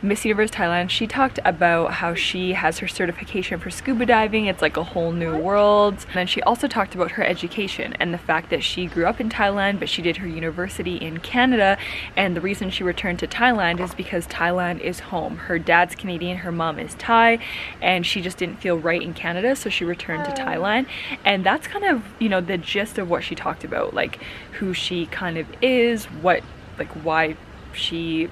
Miss Universe Thailand, she talked about how she has her certification for scuba diving. It's like a whole new world. And then she also talked about her education and the fact that she grew up in Thailand, but she did her university in Canada. And the reason she returned to Thailand is because Thailand is home. Her dad's Canadian, her mom is Thai, and she just didn't feel right in Canada, so she returned to Thailand. And that's kind of, you know, the gist of what she talked about, like who she kind of is, what, like why she,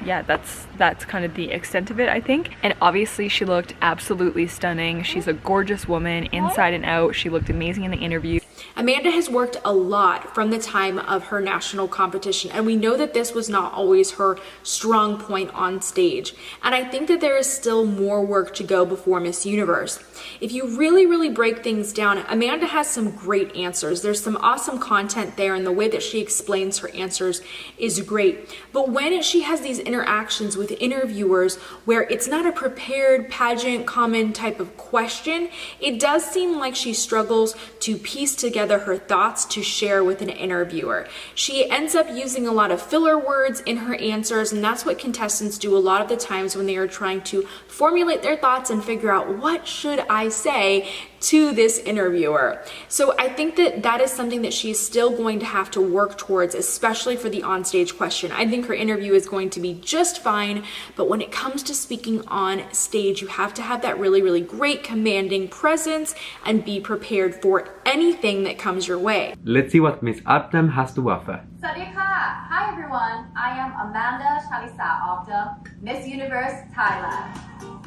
yeah, that's kind of the extent of it, I think. And obviously she looked absolutely stunning. She's a gorgeous woman inside and out. She looked amazing in the interview. Amanda has worked a lot from the time of her national competition, and we know that this was not always her strong point on stage. And I think that there is still more work to go before Miss Universe. If you really break things down, Amanda has some great answers. There's some awesome content there, and the way that she explains her answers is great. But when she has these interactions with interviewers where it's not a prepared pageant common type of question, it does seem like she struggles to piece together her thoughts to share with an interviewer. She ends up using a lot of filler words in her answers, and that's what contestants do a lot of the times when they are trying to formulate their thoughts and figure out what should I say to this interviewer. So I think that that is something that she's still going to have to work towards, especially for the onstage question. I think her interview is going to be just fine, but when it comes to speaking on stage, you have to have that really great commanding presence and be prepared for anything that comes your way. Let's see what Miss Obdam has to offer. Sawadee-ka. Hi everyone, I am Amanda Chalisa Obdam, Miss Universe Thailand.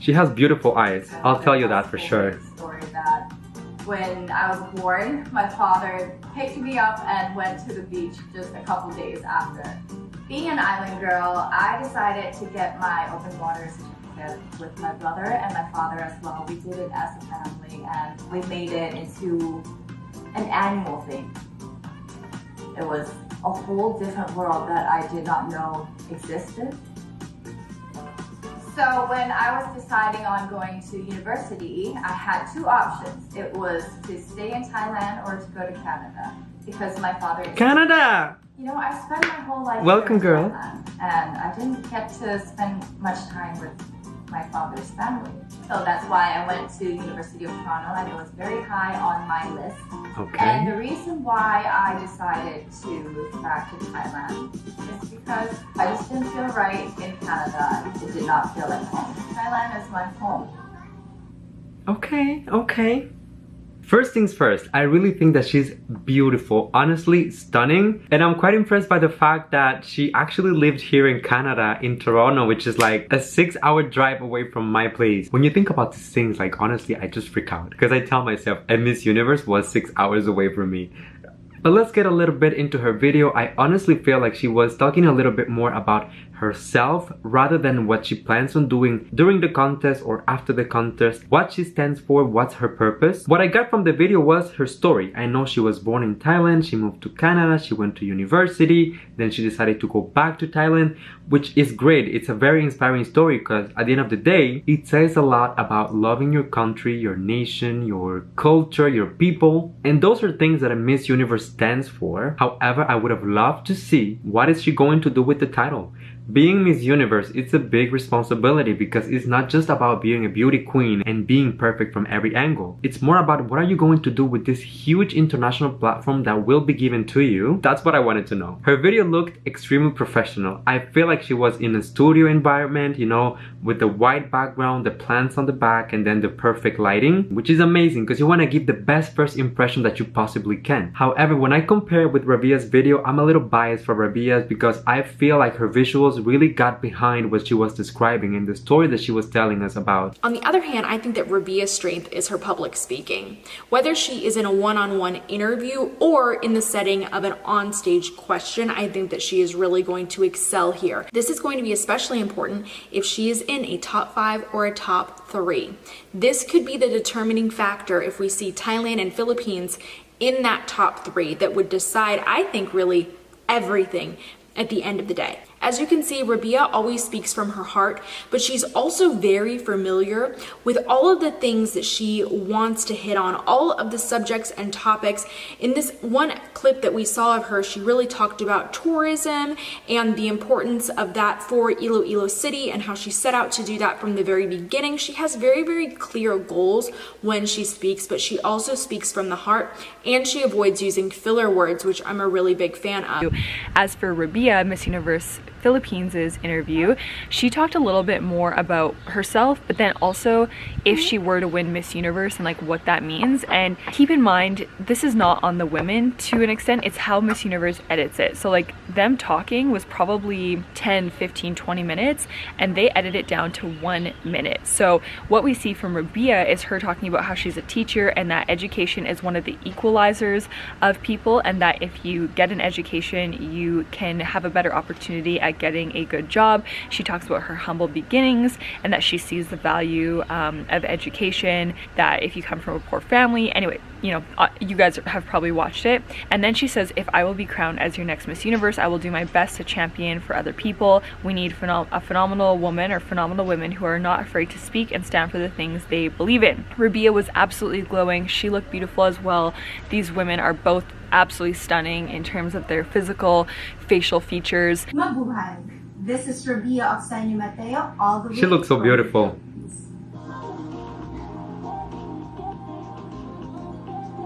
She has beautiful eyes, I'll tell you that for sure. Story that when I was born, my father picked me up and went to the beach just a couple days after. Being an island girl, I decided to get my open water certificate with my brother and my father as well. We did it as a family and we made it into an annual thing. It was a whole different world that I did not know existed. So when I was deciding on going to university, I had two options. It was to stay in Thailand or to go to Canada because my father is Canada! You know, I spent my whole life Welcome, here in girl. Thailand, and I didn't get to spend much time with my father's family. So that's why I went to University of Toronto, and it was very high on my list. Okay. And the reason why I decided to move back to Thailand is because I just didn't feel right in Canada. It did not feel like home. Thailand is my home. Okay. First things first, I really think that she's beautiful, honestly stunning, and I'm quite impressed by the fact that she actually lived here in Canada, in Toronto, which is like a 6-hour drive away from my place. When you think about these things, like honestly, I just freak out because I tell myself, and Miss Universe was 6 hours away from me. But let's get a little bit into her video. I honestly feel like she was talking a little bit more about herself rather than what she plans on doing during the contest or after the contest, what she stands for, what's her purpose. What I got from the video was her story. I know she was born in Thailand, she moved to Canada, she went to university, then she decided to go back to Thailand, which is great. It's a very inspiring story because at the end of the day, it says a lot about loving your country, your nation, your culture, your people, and those are things that a Miss Universe stands for. However, I would have loved to see what is she going to do with the title. Being Miss Universe, it's a big responsibility because it's not just about being a beauty queen and being perfect from every angle. It's more about what are you going to do with this huge international platform that will be given to you. That's what I wanted to know. Her video looked extremely professional. I feel like she was in a studio environment, you know, with the white background, the plants on the back, and then the perfect lighting, which is amazing because you want to give the best first impression that you possibly can. However, when I compare with Rabiya's video, I'm a little biased for Rabiya's because I feel like her visuals really got behind what she was describing and the story that she was telling us about. On the other hand, I think that Rabiya's strength is her public speaking. Whether she is in a one-on-one interview or in the setting of an onstage question, I think that she is really going to excel here. This is going to be especially important if she is in a top 5 or a top 3. This could be the determining factor if we see Thailand and Philippines in that top 3 that would decide, I think, really everything at the end of the day. As you can see, Rabiya always speaks from her heart, but she's also very familiar with all of the things that she wants to hit on, all of the subjects and topics. In this one clip that we saw of her, she really talked about tourism and the importance of that for Iloilo City and how she set out to do that from the very beginning. She has very, very clear goals when she speaks, but she also speaks from the heart, and she avoids using filler words, which I'm a really big fan of. As for Rabiya, Miss Universe Philippines' interview, she talked a little bit more about herself, but then also if she were to win Miss Universe and like what that means. And keep in mind, this is not on the women to an extent, it's how Miss Universe edits it. So like them talking was probably 10, 15, 20 minutes, and they edit it down to 1 minute. So what we see from Rabiya is her talking about how she's a teacher and that education is one of the equalizers of people, and that if you get an education, you can have a better opportunity at getting a good job. She talks about her humble beginnings and that she sees the value of education, that if you come from a poor family, anyway, you know, you guys have probably watched it. And then she says, if I will be crowned as your next Miss Universe, I will do my best to champion for other people. We need a phenomenal woman or phenomenal women who are not afraid to speak and stand for the things they believe in. Rabiya was absolutely glowing. She looked beautiful as well. These women are both absolutely stunning in terms of their physical, facial features. Mabuhay. This is Rabiya of Mateo, all the way. She looks so beautiful.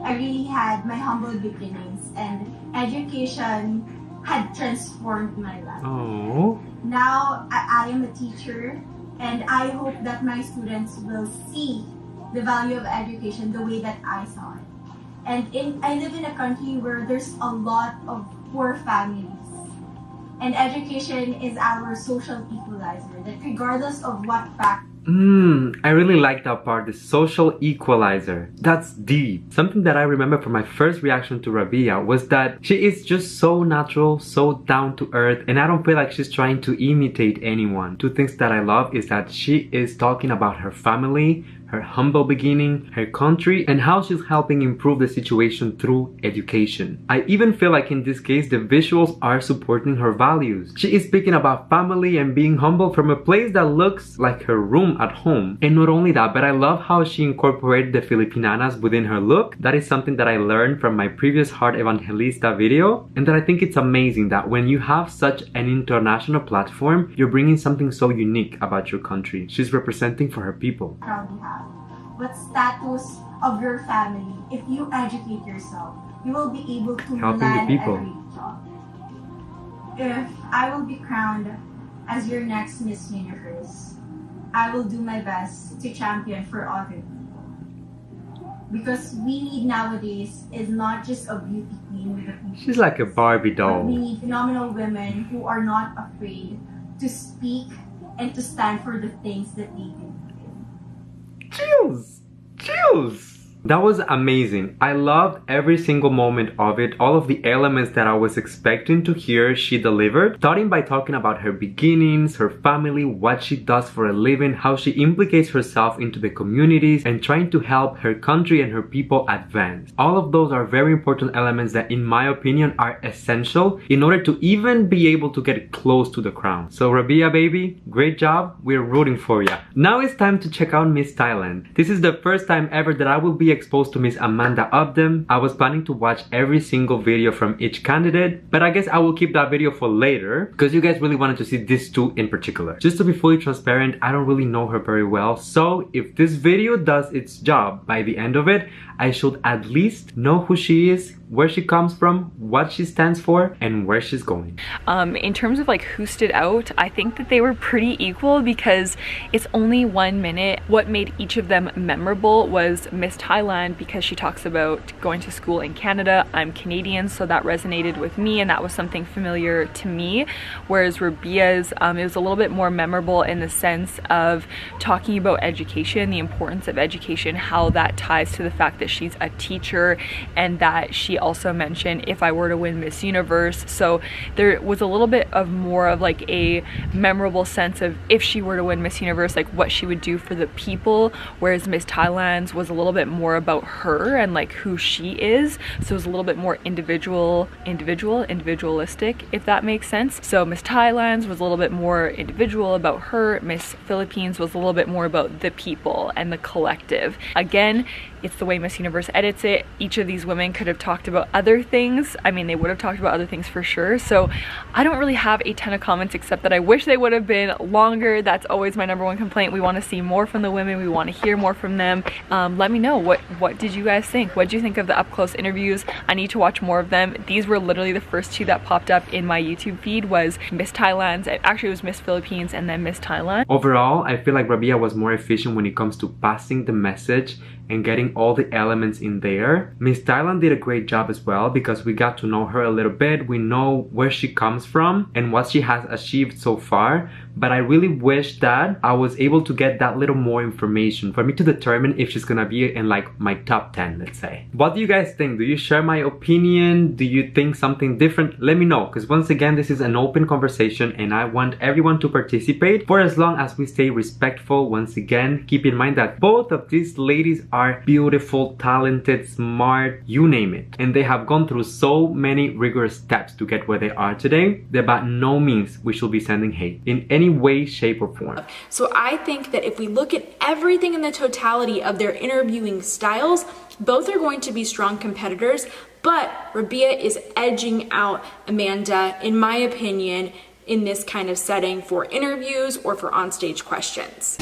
I really had my humble beginnings, and education had transformed my life. Oh. Now I am a teacher, and I hope that my students will see the value of education the way that I saw it. And I live in a country where there's a lot of poor families. And education is our social equalizer, that regardless of what fact. I really like that part, the social equalizer. That's deep. Something that I remember from my first reaction to Rabiya was that she is just so natural, so down to earth, and I don't feel like she's trying to imitate anyone. Two things that I love is that she is talking about her family, her humble beginning, her country, and how she's helping improve the situation through education. I even feel like in this case, the visuals are supporting her values. She is speaking about family and being humble from a place that looks like her room at home. And not only that, but I love how she incorporated the Filipinanas within her look. That is something that I learned from my previous Heart Evangelista video, and that I think it's amazing that when you have such an international platform, you're bringing something so unique about your country. She's representing for her people. Proudly have. What status of your family, if you educate yourself, you will be able to Helping land the people. a great job. If I will be crowned as your next Miss Universe, I will do my best to champion for other people. Because we need nowadays is not just a beauty queen with a beauty. She's like a Barbie But we doll. need phenomenal women who are not afraid to speak and to stand for the things that they do. Chills! Chills! That was amazing. I loved every single moment of it. All of the elements that I was expecting to hear, she delivered. Starting by talking about her beginnings, her family, what she does for a living, how she implicates herself into the communities, and trying to help her country and her people advance. All of those are very important elements that, in my opinion, are essential in order to even be able to get close to the crown. So Rabiya baby, great job. We're rooting for ya. Now it's time to check out Miss Thailand. This is the first time ever that I will be exposed to Miss Amanda Obdam. I was planning to watch every single video from each candidate, but I guess I will keep that video for later because you guys really wanted to see these two in particular. Just to be fully transparent, I don't really know her very well, so if this video does its job by the end of it, I should at least know who she is, where she comes from, what she stands for, and where she's going. In terms of like who stood out, I think that they were pretty equal because it's only 1 minute. What made each of them memorable was Miss Thailand because she talks about going to school in Canada. I'm Canadian, so that resonated with me and that was something familiar to me. Whereas Rabiya's, it was a little bit more memorable in the sense of talking about education, the importance of education, how that ties to the fact that she's a teacher and that she also mentioned if I were to win Miss Universe. So there was a little bit of more of like a memorable sense of if she were to win Miss Universe, like what she would do for the people, whereas Miss Thailand's was a little bit more about her and like who she is. So it was a little bit more individualistic, if that makes sense. So Miss Thailand's was a little bit more individual about her. Miss Philippines was a little bit more about the people and the collective. Again, it's the way Miss Universe edits it. Each of these women could have talked about other things. I mean, they would have talked about other things for sure. So I don't really have a ton of comments except that I wish they would have been longer. That's always my number one complaint. We want to see more from the women. We want to hear more from them. Let me know, what did you guys think? What did you think of the up close interviews? I need to watch more of them. These were literally the first two that popped up in my YouTube feed, was Miss Thailand's, actually it was Miss Philippines and then Miss Thailand. Overall, I feel like Rabiya was more efficient when it comes to passing the message and getting all the elements in there. Miss Thailand did a great job as well because we got to know her a little bit. We know where she comes from and what she has achieved so far. But I really wish that I was able to get that little more information for me to determine if she's gonna be in like my top 10, let's say. What do you guys think? Do you share my opinion? Do you think something different? Let me know, because once again, this is an open conversation and I want everyone to participate for as long as we stay respectful. Once again, keep in mind that both of these ladies are beautiful, talented, smart, you name it. And they have gone through so many rigorous steps to get where they are today that by no means we should be sending hate in any way, shape, or form. So I think that if we look at everything in the totality of their interviewing styles, both are going to be strong competitors, but Rabiya is edging out Amanda, in my opinion, in this kind of setting for interviews or for onstage questions.